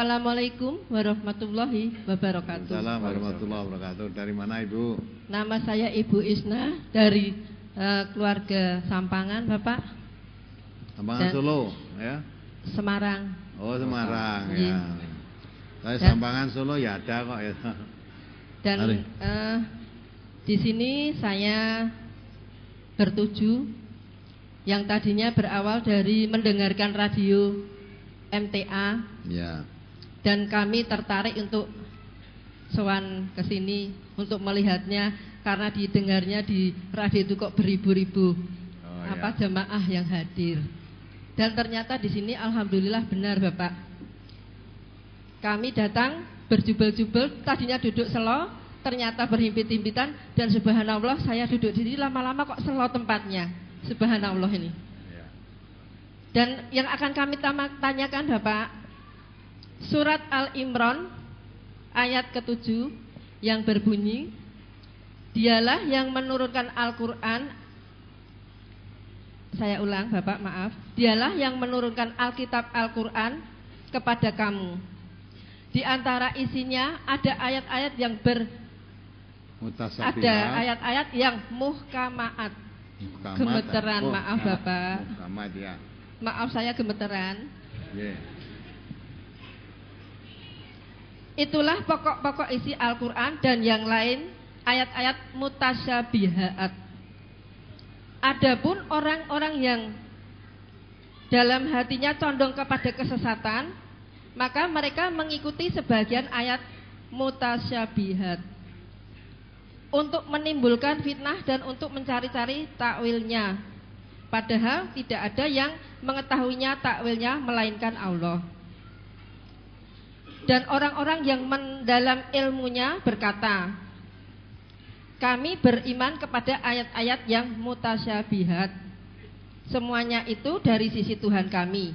Assalamualaikum warahmatullahi wabarakatuh. Assalamualaikum warahmatullahi wabarakatuh. Dari mana Ibu? Nama saya Ibu Isna dari keluarga Sampangan, Bapak. Sampangan Solo, ya? Semarang. Oh, Semarang, Iya. ya. Saya Sampangan Solo ya ada kok ya. Dan di sini saya bertuju yang tadinya berawal dari mendengarkan radio MTA. Ya. Dan kami tertarik untuk sowan ke sini untuk melihatnya karena didengarnya di radio itu kok beribu-ribu jamaah yang hadir. Dan ternyata di sini alhamdulillah benar Bapak. Kami datang berjubel-jubel, tadinya duduk selo, ternyata berhimpit-himpitan, dan subhanallah saya duduk di sini lama-lama kok selo tempatnya. Subhanallah ini. Dan yang akan kami tanyakan Bapak, surat Al-Imran ayat ke-7 yang berbunyi, Dialah yang menurunkan Al-Quran. Saya ulang Bapak, maaf. Dialah yang menurunkan Alkitab Al-Quran kepada kamu. Di antara isinya ada ayat-ayat yang ada ayat-ayat yang muhkamaat. Gemeteran, maaf Bapak. Muhkamat, ya. Maaf saya gemeteran. Yeah. Itulah pokok-pokok isi Al-Quran dan yang lain ayat-ayat mutasyabihat. Adapun orang-orang yang dalam hatinya condong kepada kesesatan, maka mereka mengikuti sebagian ayat mutasyabihat untuk menimbulkan fitnah dan untuk mencari-cari takwilnya. Padahal tidak ada yang mengetahuinya takwilnya melainkan Allah. Dan orang-orang yang mendalam ilmunya berkata, kami beriman kepada ayat-ayat yang mutasyabihat. Semuanya itu dari sisi Tuhan kami,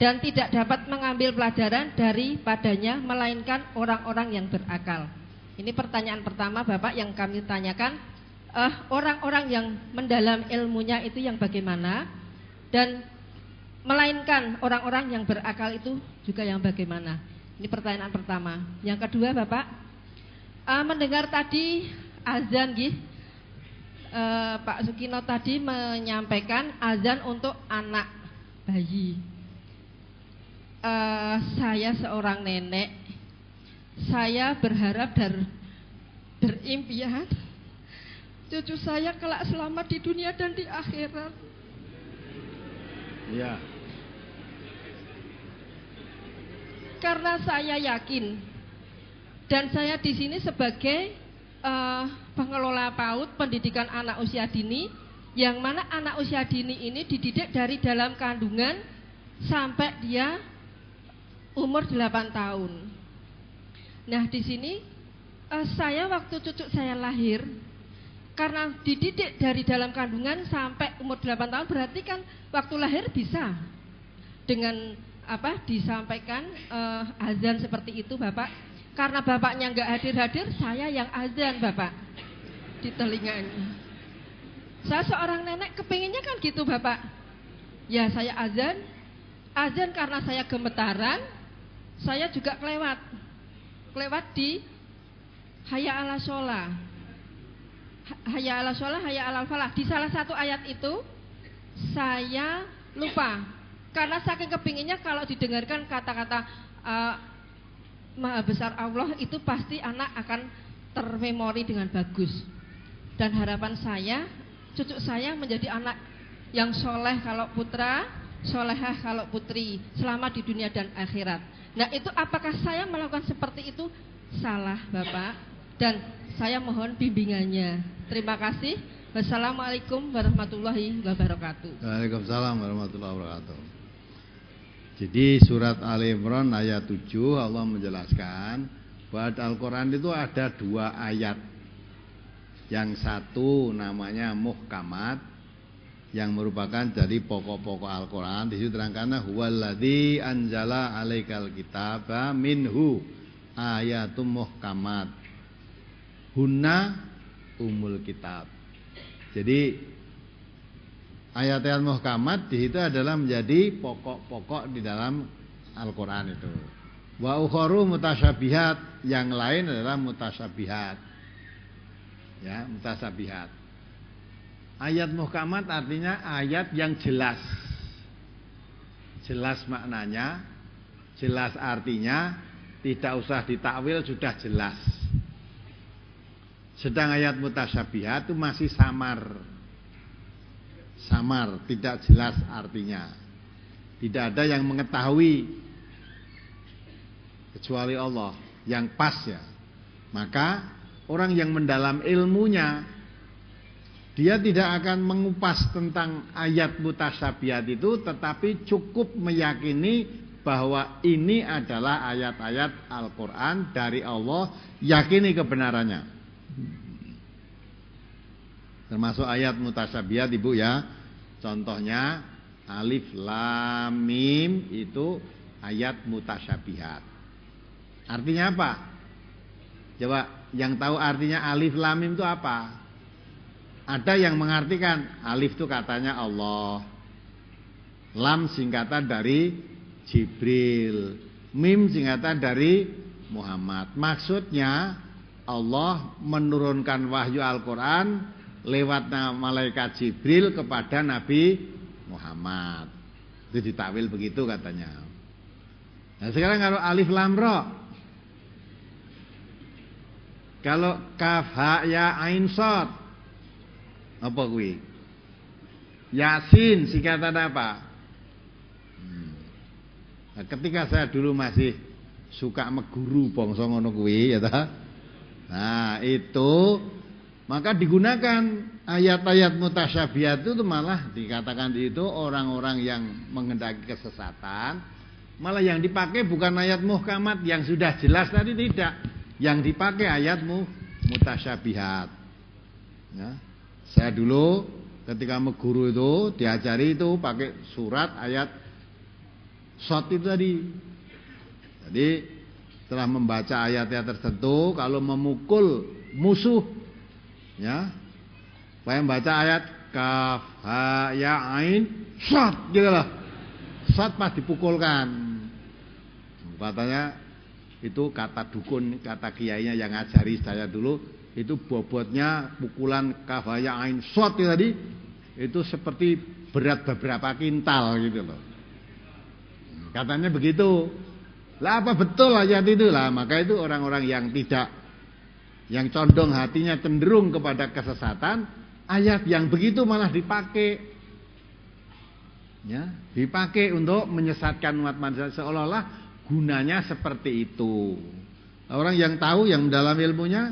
dan tidak dapat mengambil pelajaran daripadanya melainkan orang-orang yang berakal. Ini pertanyaan pertama Bapak yang kami tanyakan. Orang-orang yang mendalam ilmunya itu yang bagaimana, dan melainkan orang-orang yang berakal itu juga yang bagaimana. Ini pertanyaan pertama. Yang kedua Bapak, mendengar tadi azan Pak Sukino tadi menyampaikan azan untuk anak bayi. Saya seorang nenek, saya berharap dan berimpian cucu saya kelak selamat di dunia dan di akhirat. Ya. Karena saya yakin, dan saya di sini sebagai pengelola PAUD, pendidikan anak usia dini, yang mana anak usia dini ini dididik dari dalam kandungan sampai dia umur 8 tahun. Nah di sini saya waktu cucu saya lahir, karena dididik dari dalam kandungan sampai umur 8 tahun, berarti kan waktu lahir bisa dengan disampaikan azan seperti itu Bapak. Karena bapaknya nggak hadir-hadir, saya yang azan Bapak di telinganya. Saya seorang nenek kepinginnya kan gitu Bapak. Ya saya azan karena saya gemetaran. Saya juga kelewat di hayya ala sholah, hayya ala sholah, hayya ala falah. Di salah satu ayat itu saya lupa, karena saking kepinginnya kalau didengarkan kata-kata Maha besar Allah itu pasti anak akan termemori dengan bagus. Dan harapan saya, cucu saya menjadi anak yang soleh kalau putra, solehah kalau putri, selamat di dunia dan akhirat. Nah itu apakah saya melakukan seperti itu? Salah Bapak, dan saya mohon bimbingannya. Terima kasih. Wassalamualaikum warahmatullahi wabarakatuh. Waalaikumsalam warahmatullahi wabarakatuh. Jadi surat Al-Imran ayat 7 Allah menjelaskan bahwa Al-Quran itu ada 2 ayat. Yang satu namanya muhkamat, yang merupakan dari pokok-pokok Al-Quran. Di situ terangkan huwaladzi anzala alaikal kitaba minhu ayatum muhkamat hunna umul kitab. Jadi ayat-ayat muhkamat di situ adalah menjadi pokok-pokok di dalam Al-Quran itu. Wa ukharu mutasyabihat, yang lain adalah mutasyabihat. Ya, mutasyabihat. Ayat muhkamat artinya ayat yang jelas. Jelas maknanya, jelas artinya, tidak usah ditakwil, sudah jelas. Sedang ayat mutasyabihat itu masih samar. Samar, tidak jelas artinya. Tidak ada yang mengetahui kecuali Allah yang pas ya. Maka orang yang mendalam ilmunya, dia tidak akan mengupas tentang ayat mutasyabihat itu, tetapi cukup meyakini bahwa ini adalah ayat-ayat Al-Quran dari Allah, yakini kebenarannya. Termasuk ayat mutasyabihat Ibu ya. Contohnya Alif Lam Mim itu ayat mutasyabihat. Artinya apa? Coba yang tahu artinya Alif Lam Mim itu apa? Ada yang mengartikan Alif itu katanya Allah, Lam singkatan dari Jibril, Mim singkatan dari Muhammad. Maksudnya Allah menurunkan wahyu Al-Quran lewat malaikat Jibril kepada Nabi Muhammad. Itu ditakwil begitu katanya. Nah sekarang kalau Alif Lam Ra, kalau Kaf Ha Ya Ain Shad, apa kuwi? Yasin singkatan apa? Nah, ketika saya dulu masih suka meguru bangsa ngono kuwi ya ta. Nah, itu maka digunakan ayat-ayat mutasyabihat itu malah dikatakan itu orang-orang yang menghendaki kesesatan, malah yang dipakai bukan ayat muhkamat yang sudah jelas tadi, tidak. Yang dipakai ayat mutasyabihat. Ya. Saya dulu ketika meguru itu diajari itu pakai surat ayat shad itu tadi. Jadi setelah membaca ayat-ayat tertentu, kalau memukul musuh, ya, saya membaca ayat Kaf Ha Ya Ain Shad gitu loh. Shad pas dipukulkan. Katanya itu kata dukun, kata kiainya yang ngajari saya dulu, itu bobotnya pukulan Kaf Ha Ya Ain Shad itu tadi itu seperti berat beberapa kintal gitu loh. Katanya begitu. Lah apa betul ayat itu lah? Maka itu orang-orang yang tidak, yang condong hatinya cenderung kepada kesesatan, ayat yang begitu malah dipakai, ya, dipakai untuk menyesatkan umat manusia, seolah-olah gunanya seperti itu. Orang yang tahu, yang dalam ilmunya,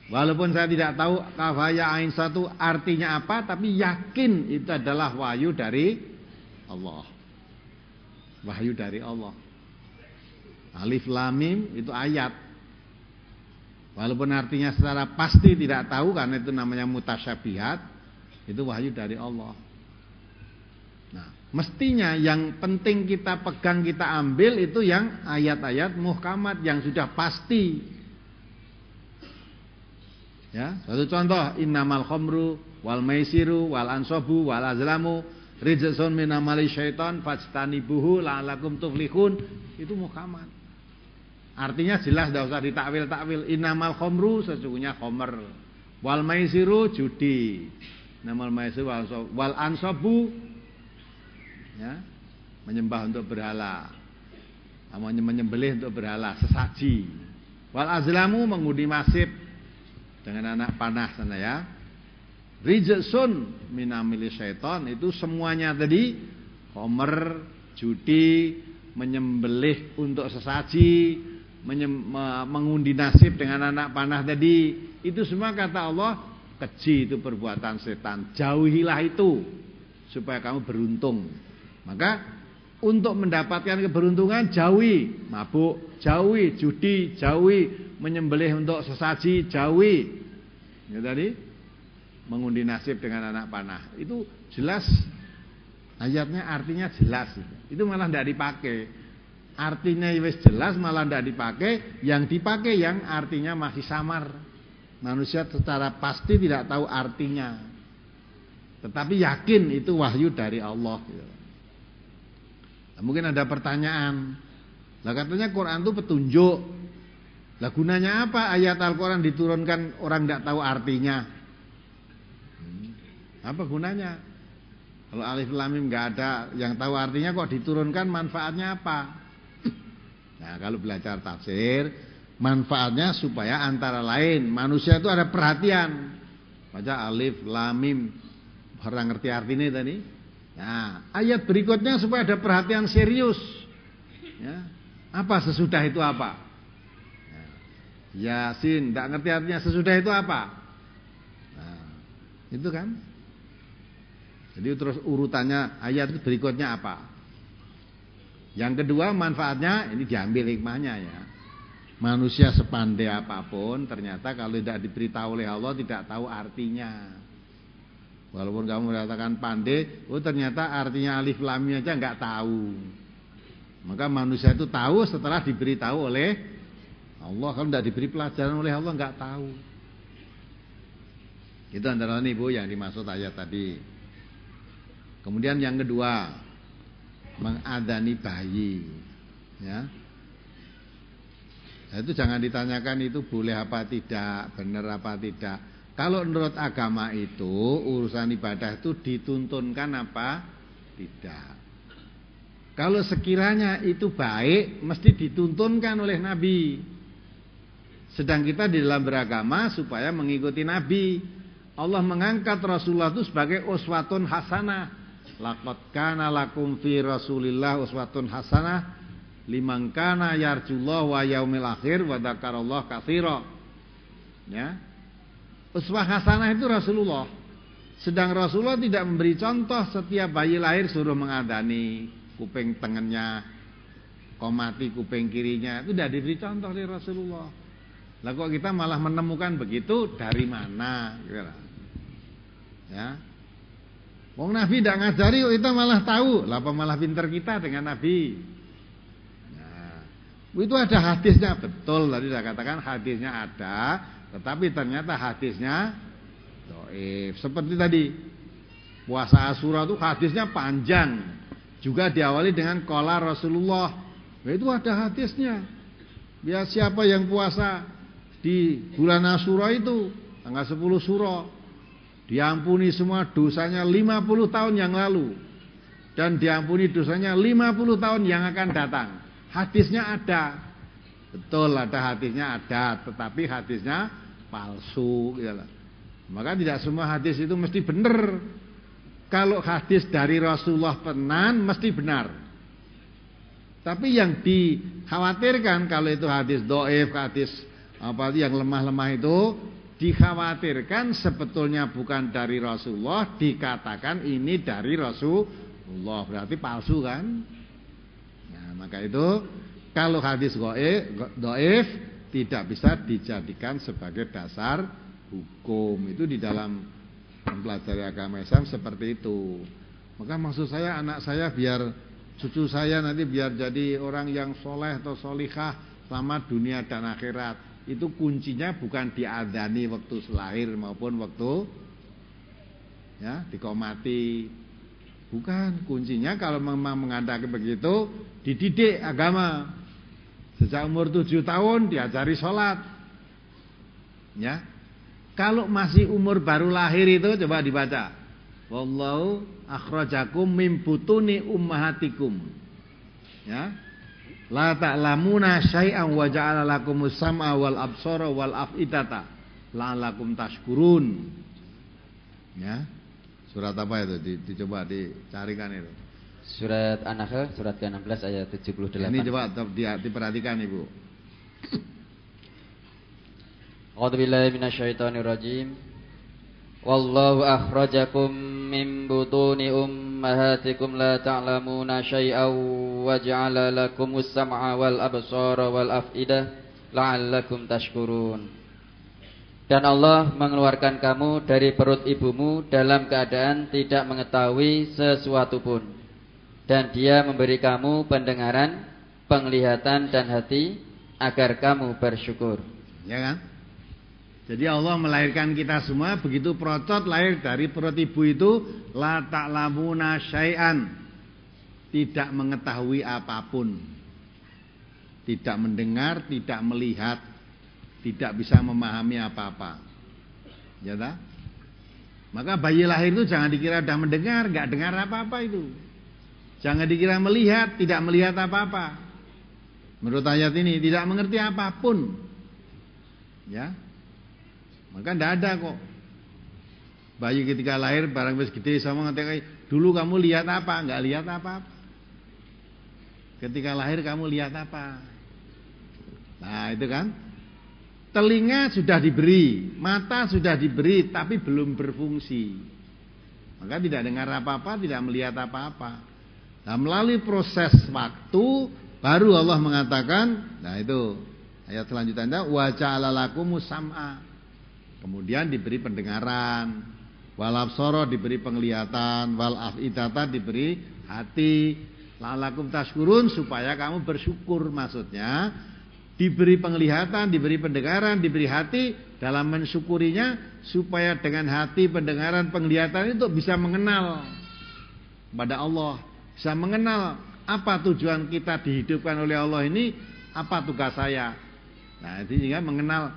walaupun saya tidak tahu Kaf Ha Ya Ain Shad artinya apa, tapi yakin itu adalah wahyu dari Allah. Wahyu dari Allah. Alif Lam Mim itu ayat. Walaupun artinya secara pasti tidak tahu karena itu namanya mutasyabihat, itu wahyu dari Allah. Nah, mestinya yang penting kita pegang, kita ambil itu yang ayat-ayat muhkamat yang sudah pasti. Ya, satu contoh, innamal khamru wal maisiru wal ansabu wal azlamu rijsun min amali syaiton fajtanibuhu la'allakum tuflihun, itu muhkamat. Artinya jelas, tidak usah ditakwil-takwil. Innamal khamru, sesungguhnya khamr, wal maisiru, judi, innamal maisiru wal ansabu, ya, menyembah untuk berhala, menyembelih untuk berhala, sesaji. Wal azlamu, mengundi nasib dengan anak panah sana ya. Rijsun min amali syaiton, itu semuanya tadi, khamr, judi, menyembelih untuk sesaji, mengundi nasib dengan anak panah tadi, itu semua kata Allah keji, itu perbuatan setan, jauhilah itu supaya kamu beruntung. Maka untuk mendapatkan keberuntungan, jauhi mabuk, jauhi judi, jauhi menyembelih untuk sesaji, jauhi ya tadi mengundi nasib dengan anak panah. Itu jelas ayatnya, artinya jelas. Itu malah tidak dipakai. Artinya wis jelas malah tidak dipakai. Yang dipakai yang artinya masih samar. Manusia secara pasti tidak tahu artinya, tetapi yakin itu wahyu dari Allah. Nah, mungkin ada pertanyaan, Lah katanya Quran itu petunjuk. Lah gunanya apa ayat Al-Quran diturunkan orang tidak tahu artinya? Apa gunanya? Kalau alif lam mim nggak ada yang tahu artinya kok diturunkan, manfaatnya apa? Nah, kalau belajar tafsir, manfaatnya supaya antara lain manusia itu ada perhatian. Baca alif lam mim, orang ngerti artinya tadi. Nah, ayat berikutnya supaya ada perhatian serius. Ya. Apa sesudah itu apa? Yasin, tidak ngerti artinya sesudah itu apa? Nah, itu kan. Jadi terus urutannya ayat berikutnya apa? Yang kedua manfaatnya, ini diambil hikmahnya ya. Manusia sepandai apapun ternyata kalau tidak diberitahu oleh Allah tidak tahu artinya. Walaupun kamu mengatakan pandai, oh ternyata artinya alif lam mim aja nggak tahu. Maka manusia itu tahu setelah diberitahu oleh Allah. Kalau tidak diberi pelajaran oleh Allah nggak tahu. Itu antara lain Ibu yang dimaksud ayat tadi. Kemudian yang kedua, mengadani bayi. Ya. Nah, itu jangan ditanyakan itu boleh apa tidak, benar apa tidak. Kalau menurut agama itu urusan ibadah itu dituntunkan apa tidak. Kalau sekiranya itu baik mesti dituntunkan oleh Nabi. Sedang kita di dalam beragama supaya mengikuti Nabi. Allah mengangkat Rasulullah itu sebagai uswatun hasanah. Laqad kana lakum fi Rasulillah uswatun hasanah liman kana yarjullah wa yaumil akhir wa dzakarallaha katsira. Ya. Uswah hasanah itu Rasulullah. Sedang Rasulullah tidak memberi contoh setiap bayi lahir suruh mengadani kuping tengahnya, komati kuping kirinya. Itu tidak diberi contoh dari Rasulullah. Lah kok kita malah menemukan begitu dari mana? Ya. Wong Nabi tidak ngajari kok kita malah tahu. Lah apa malah pinter kita dengan Nabi? Nah, itu ada hadisnya, betul tadi saya katakan hadisnya ada, tetapi ternyata hadisnya dhaif. Seperti tadi puasa Asyura itu hadisnya panjang. Juga diawali dengan qala Rasulullah. Nah, itu ada hadisnya. Biar siapa yang puasa di bulan Asyura itu tanggal 10 Syuro diampuni semua dosanya 50 tahun yang lalu dan diampuni dosanya 50 tahun yang akan datang. Hadisnya ada. Betul ada hadisnya ada, tetapi hadisnya palsu gitu. Maka tidak semua hadis itu mesti benar. Kalau hadis dari Rasulullah tenan mesti benar. Tapi yang dikhawatirkan kalau itu hadis dhaif, hadis apa yang lemah-lemah itu dikhawatirkan sebetulnya bukan dari Rasulullah, dikatakan ini dari Rasulullah, berarti palsu kan? Nah, maka itu kalau hadis dhaif tidak bisa dijadikan sebagai dasar hukum. Itu di dalam mempelajari agama Islam seperti itu. Maka maksud saya anak saya biar cucu saya nanti biar jadi orang yang soleh atau solihah selama dunia dan akhirat. Itu kuncinya bukan diadani waktu lahir maupun waktu ya dikomati. Bukan, kuncinya kalau memang mengandalkan begitu dididik agama. Sejak umur 7 tahun diajari sholat. Ya. Kalau masih umur baru lahir itu coba dibaca. Wallahu akhrajakum mim butuni ummahatikum. Ya. La ta'lamuna syai'an wa ja'ala lakumus sam'a wal absara wal af'idata la'allakum tashkurun. Ya. Surat apa itu? Dicoba dicarikan itu. Surat An-Nahl surat ke-16 ayat 78. Ini coba diperhatikan Ibu. A'udzubillahi minasyaitonirrajim. Wallahu akhrajakum min butuni ummahatikum la ta'lamuna syai'aw wa ja'ala lakumus sam'a wal absara wal af'idah la'allakum tashkurun. Dan Allah mengeluarkan kamu dari perut ibumu dalam keadaan tidak mengetahui sesuatu pun. Dan Dia memberi kamu pendengaran, penglihatan dan hati agar kamu bersyukur. Ya kan? Jadi Allah melahirkan kita semua begitu procot lahir dari perut ibu itu la ta'lamuna syai'an, tidak mengetahui apapun. tidak mendengar, tidak melihat, tidak bisa memahami apa-apa. Ya tak? Maka bayi lahir itu jangan dikira sudah mendengar, nggak dengar apa-apa itu. Jangan dikira melihat, tidak melihat apa-apa. Menurut ayat ini tidak mengerti apapun. Ya. Maka tidak ada kok. Bayi ketika lahir barang wis gede sama ngerti, dulu kamu lihat apa? Enggak lihat apa-apa. Ketika lahir kamu lihat apa? Nah, itu kan. Telinga sudah diberi, mata sudah diberi, tapi belum berfungsi. Maka tidak dengar apa-apa, tidak melihat apa-apa. Nah, melalui proses waktu baru Allah mengatakan, nah itu ayat selanjutnya, wa ja'ala lakumus sam'a. Kemudian diberi pendengaran, wal absara diberi penglihatan, wal afidata diberi hati, la'allakum tashkurun supaya kamu bersyukur. Maksudnya diberi penglihatan, diberi pendengaran, diberi hati, dalam mensyukurinya supaya dengan hati, pendengaran, penglihatan itu bisa mengenal pada Allah, bisa mengenal apa tujuan kita dihidupkan oleh Allah ini, apa tugas saya. Nah, itu sehingga mengenal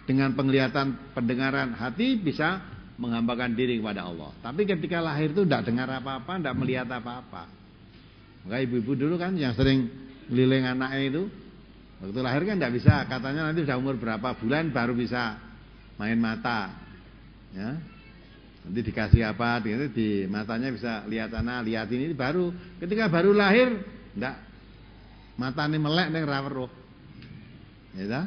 dengan penglihatan, pendengaran, hati bisa menghambakan diri kepada Allah. Tapi ketika lahir itu tidak dengar apa-apa, tidak melihat apa-apa. Maka ibu-ibu dulu kan yang sering ngeliling anaknya itu, waktu lahir kan tidak bisa, katanya nanti sudah umur berapa bulan baru bisa main mata. Ya. Nanti dikasih apa, di matanya bisa lihat sana, lihat ini, baru ketika baru lahir enggak, matanya melek ning ra weruh. Ya.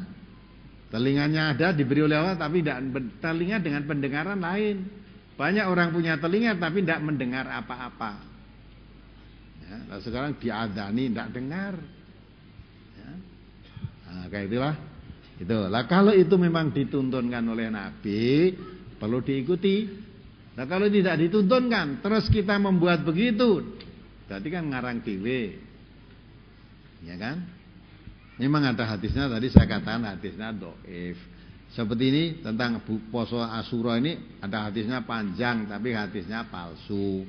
Telinganya ada diberi oleh Allah tapi tidak, telinga dengan pendengaran lain. Banyak orang punya telinga tapi tidak mendengar apa-apa. Ya, nah sekarang diadzani tidak dengar. Ya. Nah, kayak itulah. Itu. Lah kalau itu memang dituntunkan oleh Nabi, perlu diikuti. Nah kalau tidak dituntunkan, terus kita membuat begitu, berarti kan ngarang dhewe. Ya kan? Memang ada hadisnya, tadi saya katakan hadisnya dhaif. Seperti ini tentang poso Asyura ini ada hadisnya panjang tapi hadisnya palsu.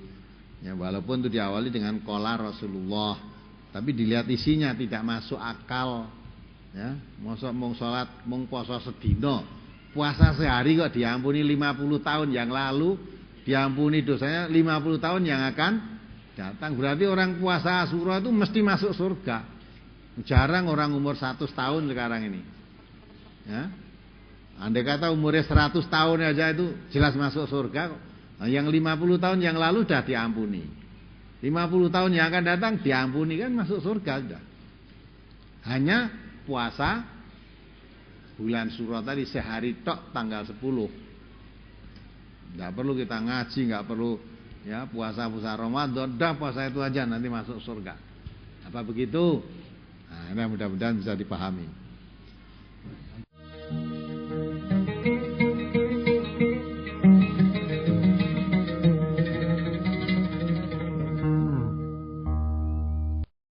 Ya walaupun itu diawali dengan qala Rasulullah, tapi dilihat isinya tidak masuk akal. Ya, mosok mung salat, mung poso sedina. Puasa sehari kok diampuni 50 tahun yang lalu, diampuni dosanya 50 tahun yang akan datang. Berarti orang puasa Asyura itu mesti masuk surga. Jarang orang umur 100 tahun sekarang ini. Ya. Andai kata umurnya 100 tahun aja itu jelas masuk surga. Nah, yang 50 tahun yang lalu sudah diampuni. 50 tahun yang akan datang diampuni, kan masuk surga sudah. Hanya puasa bulan Syura tadi sehari tok tanggal 10. Enggak perlu kita ngaji, enggak perlu ya puasa Ramadan, dah puasa itu aja nanti masuk surga. Apa begitu? Nah, mudah-mudahan bisa dipahami.